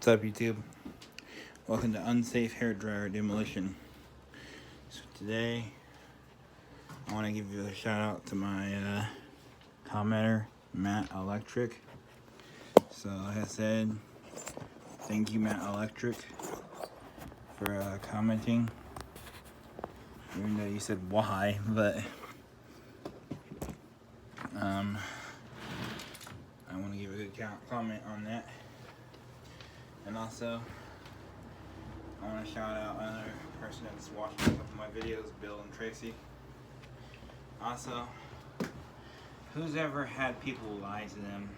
What's up, YouTube? Welcome to Unsafe Hairdryer Demolition. So today, I want to give you a shout out to my commenter, Matt Electric. So like I said, thank you, Matt Electric, for commenting. Even though you said why, but I want to give a good comment on that. And also, I want to shout out another person that's watching a couple of my videos, Bill and Tracy. Also, who's ever had people lie to them?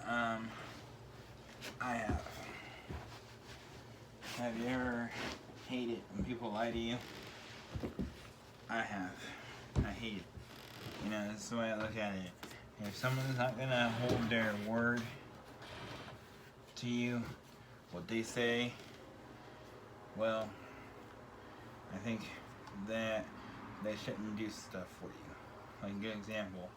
I have. Have you ever hated when people lie to you? I have. I hate it. You know, that's the way I look at it. If someone's not gonna hold their word to you, what they say, well, I think that they shouldn't do stuff for you. Like a good example,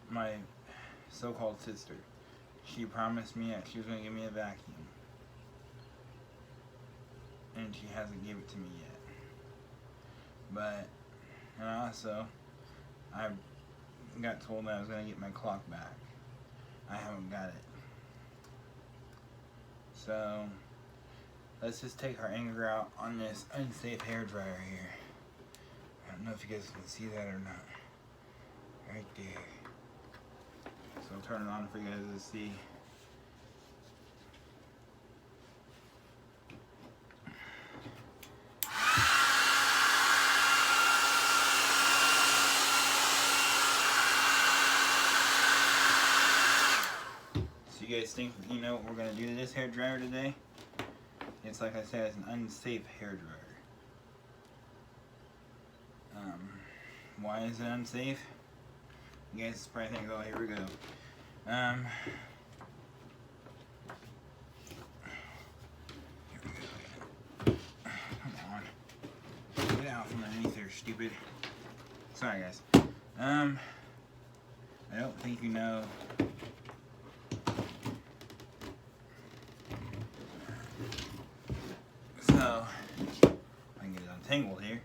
my so-called sister, she promised me that she was going to give me a vacuum, and she hasn't given it to me yet. But, and also, I got told that I was going to get my clock back. I haven't got it. So, let's just take our anger out on this unsafe hairdryer here. I don't know if you guys can see that or not. Right there. So I'll turn it on for you guys to see. So you guys think you know what we're gonna do to this hairdryer today? It's like I said, it's an unsafe hairdryer. Why is it unsafe? You guys probably think, oh, here we go. Here we go. Come on. Get out from underneath there, stupid. Sorry, guys. I don't think you know. So, I can get it untangled here.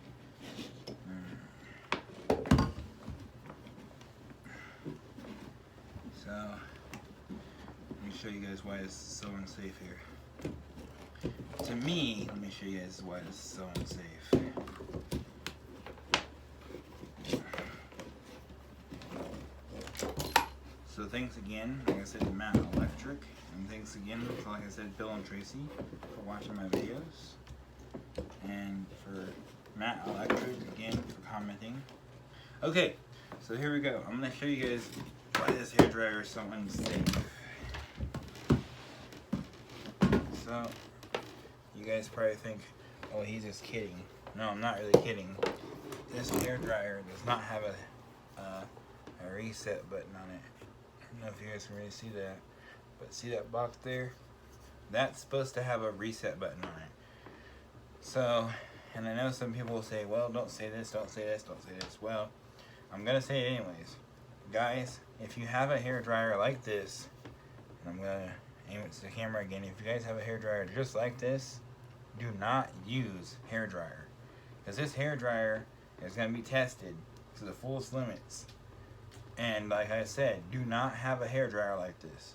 So, let me show you guys why it's so unsafe here. To me, let me show you guys why it's so unsafe. So thanks again, like I said, to Matt Electric, and thanks again, for, like I said, Bill and Tracy for watching my videos, and for Matt Electric again for commenting. Okay, so here we go. I'm gonna show you guys why this hairdryer is so unsafe. So, you guys probably think, oh, he's just kidding. No, I'm not really kidding. This hairdryer does not have a reset button on it. I don't know if you guys can really see that, but see that box there? That's supposed to have a reset button on it. So, and I know some people will say, well, don't say this, don't say this, don't say this. Well, I'm gonna say it anyways. Guys, if you have a hairdryer like this, and I'm gonna aim it to the camera again, if you guys have a hairdryer just like this, do not use hairdryer. Because this hairdryer is gonna be tested to the fullest limits. And like I said, do not have a hairdryer like this.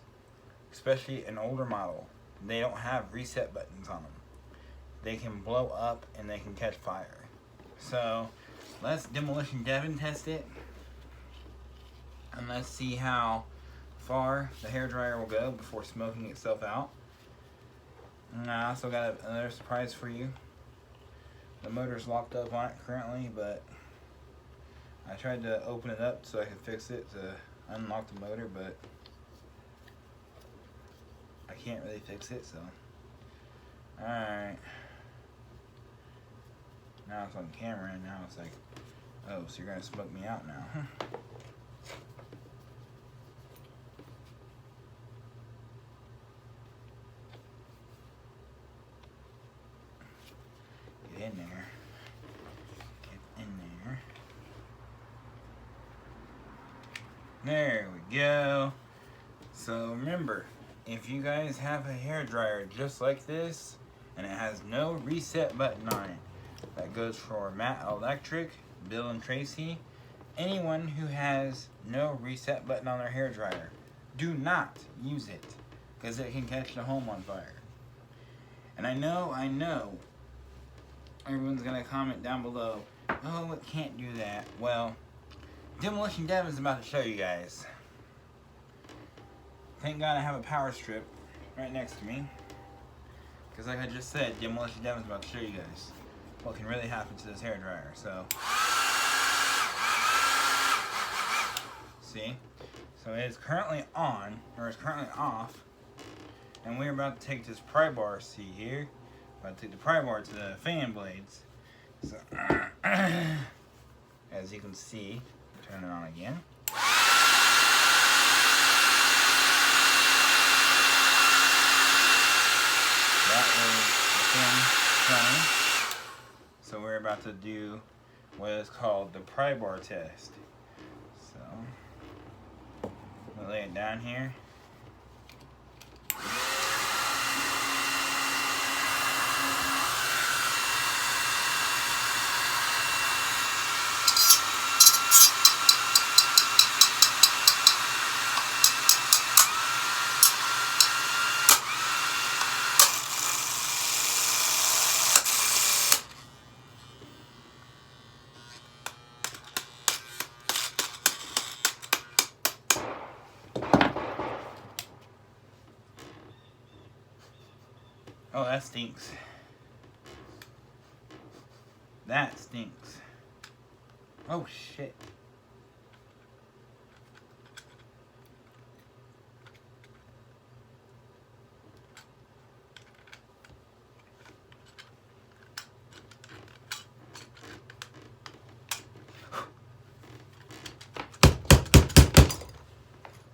Especially an older model. They don't have reset buttons on them. They can blow up and they can catch fire. So, let's Demolition Devin test it. And let's see how far the hairdryer will go before smoking itself out. And I also got another surprise for you. The motor's locked up on it currently, but I tried to open it up so I could fix it to unlock the motor, but I can't really fix it, so. Alright. Now it's on camera and now it's like, oh, so you're gonna smoke me out now, huh? in there. Get in there. There we go. So remember, if you guys have a hairdryer just like this, and it has no reset button on it, that goes for Matt Electric, Bill and Tracy, anyone who has no reset button on their hairdryer, do not use it, because it can catch the home on fire. And I know, everyone's going to comment down below, oh, it can't do that. Well, Demolition Dev is about to show you guys. Thank God I have a power strip right next to me, because like I just said, Demolition Dev is about to show you guys what can really happen to this hairdryer. So, see? So it is currently on, or it's currently off, and we're about to take this pry bar, see here, about to take the pry bar to the fan blades. So, as you can see, turn it on again. That was the thing running. So we're about to do what is called the pry bar test. So we'll lay it down here. Oh, that stinks. That stinks. Oh, shit.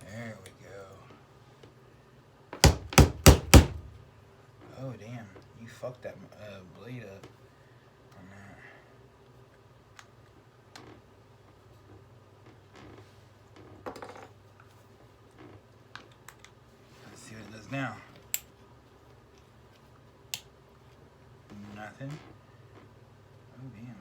There we go. Oh, damn. You fucked that blade up on that. Let's see what it does now. Nothing. Oh, damn.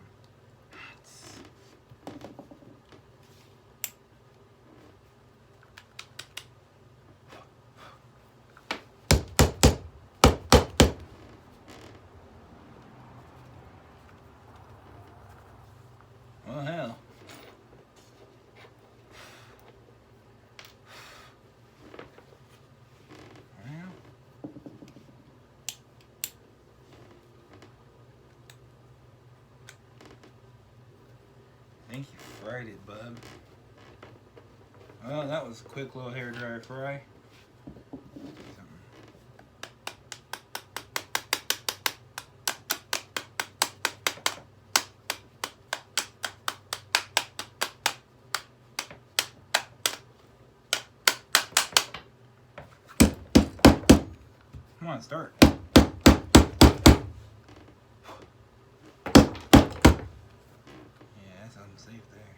Well, hell. Well. I think you fried it, bub. Well, that was a quick little hairdryer fry. Come on, start. Yeah, that's unsafe there.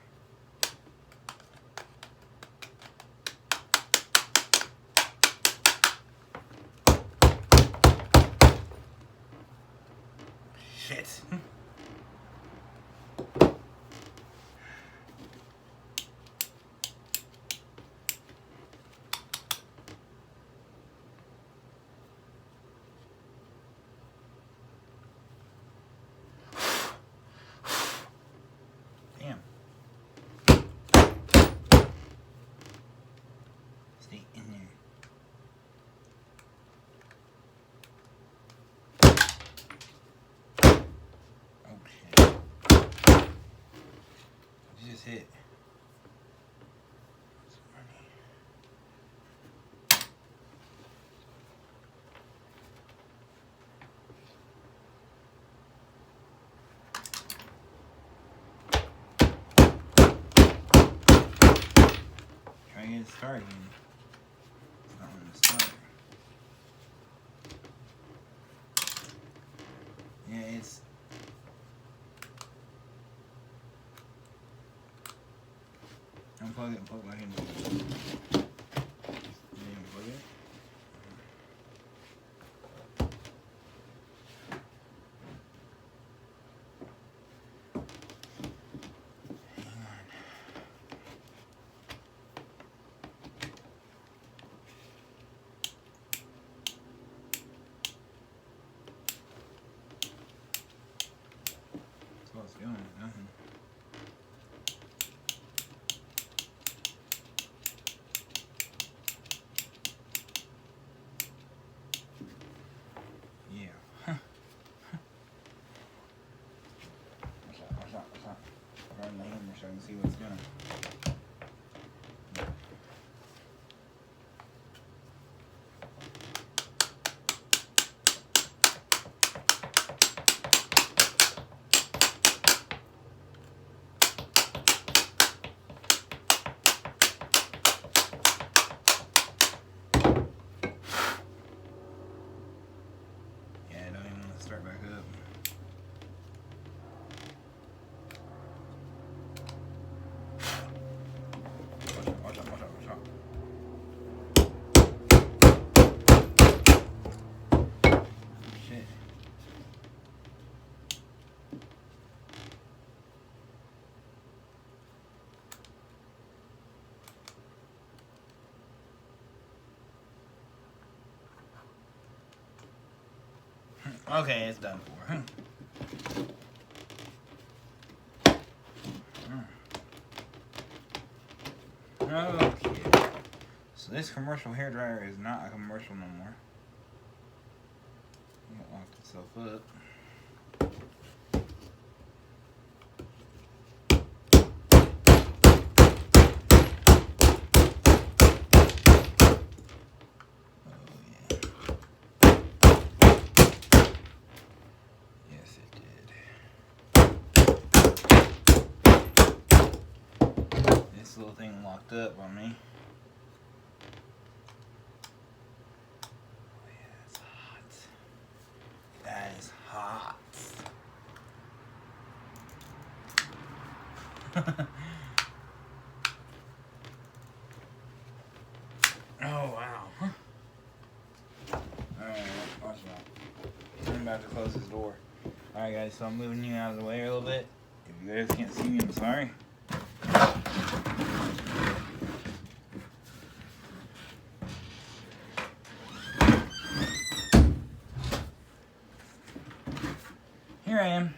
Shit. Damn. Stay in there. Oh shit. What you just hit? Try to get it started. It's not going to start. Yeah, unplug it and plug it back into it. You didn't even plug it? That's all it's doing, nothing. Yeah. Huh. Watch out. Run the hammer so I can see what's doing. Yeah, I don't even want to start back up. Watch out. Shit. Okay, it's done for. Okay. So this commercial hairdryer is not a commercial no more. It locked itself up. This little thing locked up on me. Oh yeah, it's hot. That is hot. Oh wow. Alright, watch out. I'm about to close this door. Alright guys, so I'm moving you out of the way a little bit. If you guys can't see me, I'm sorry. Here I am.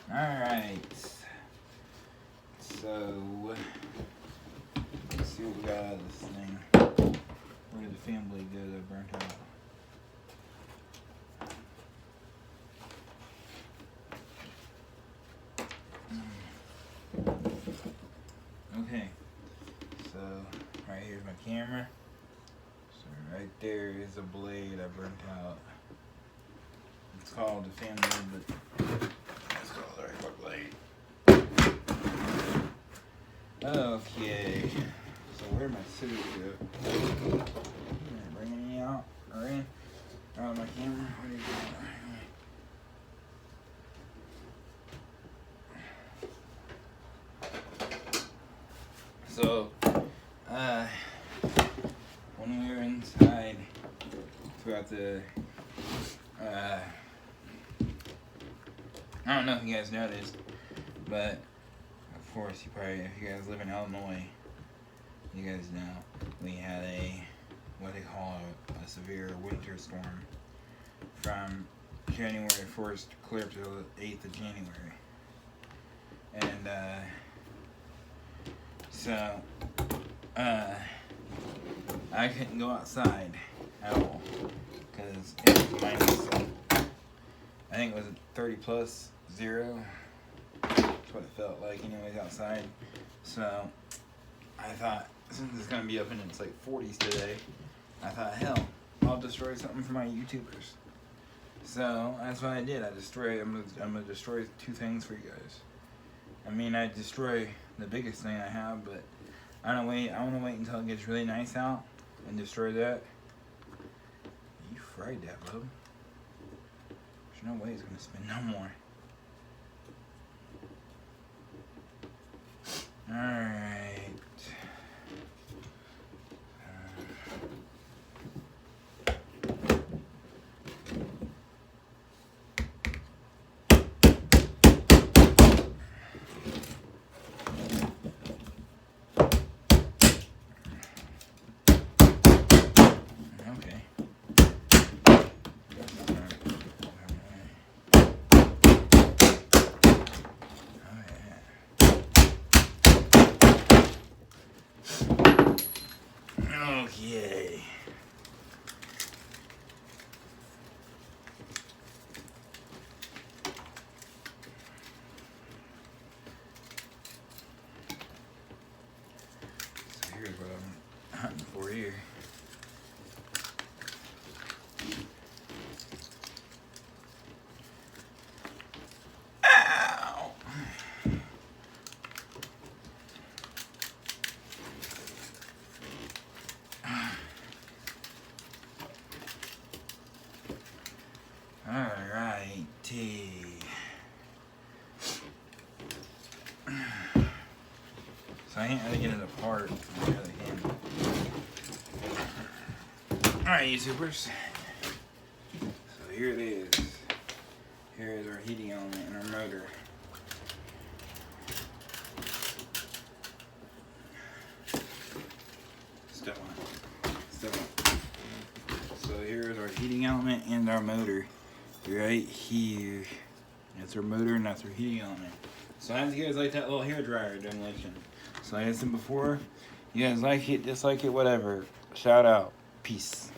Alright. So, let's see what we got out of this thing. Where did the fan blade go that burnt out? Okay. So, right here's my camera. So right there is a blade I burnt out. It's called the fan blade, but it's called the regular blade. Okay. So where'd my scissors go? Bring any out or in? Out of my camera? What are you doing? So, when we were inside throughout the, I don't know if you guys noticed, but of course you probably, if you guys live in Illinois, you guys know we had what they call a severe winter storm from January 1st clear to the 8th of January. And, so, I couldn't go outside at all because it was minus, I think it was 30 plus 0. That's what it felt like anyways outside. So, I thought, since it's going to be up and it's like 40s today, I thought, hell, I'll destroy something for my YouTubers. So, that's what I did. I'm gonna destroy 2 things for you guys. I mean, I destroy the biggest thing I have, but I want to wait until it gets really nice out and destroy that. You fried that, bub. no way it's gonna spin no more. Alright. Okay. So here's what I'm hunting for here. Ow! Alrighty. So I ain't really get it apart on the other hand. Alright, YouTubers. So here it is. Here is our heating element and our motor. Step one. Step one. So here is our heating element and our motor. Right here. That's our motor and that's our heating element. So I hope you guys like that little hair dryer demolition. So like I said before, you guys like it, dislike it, whatever. Shout out. Peace.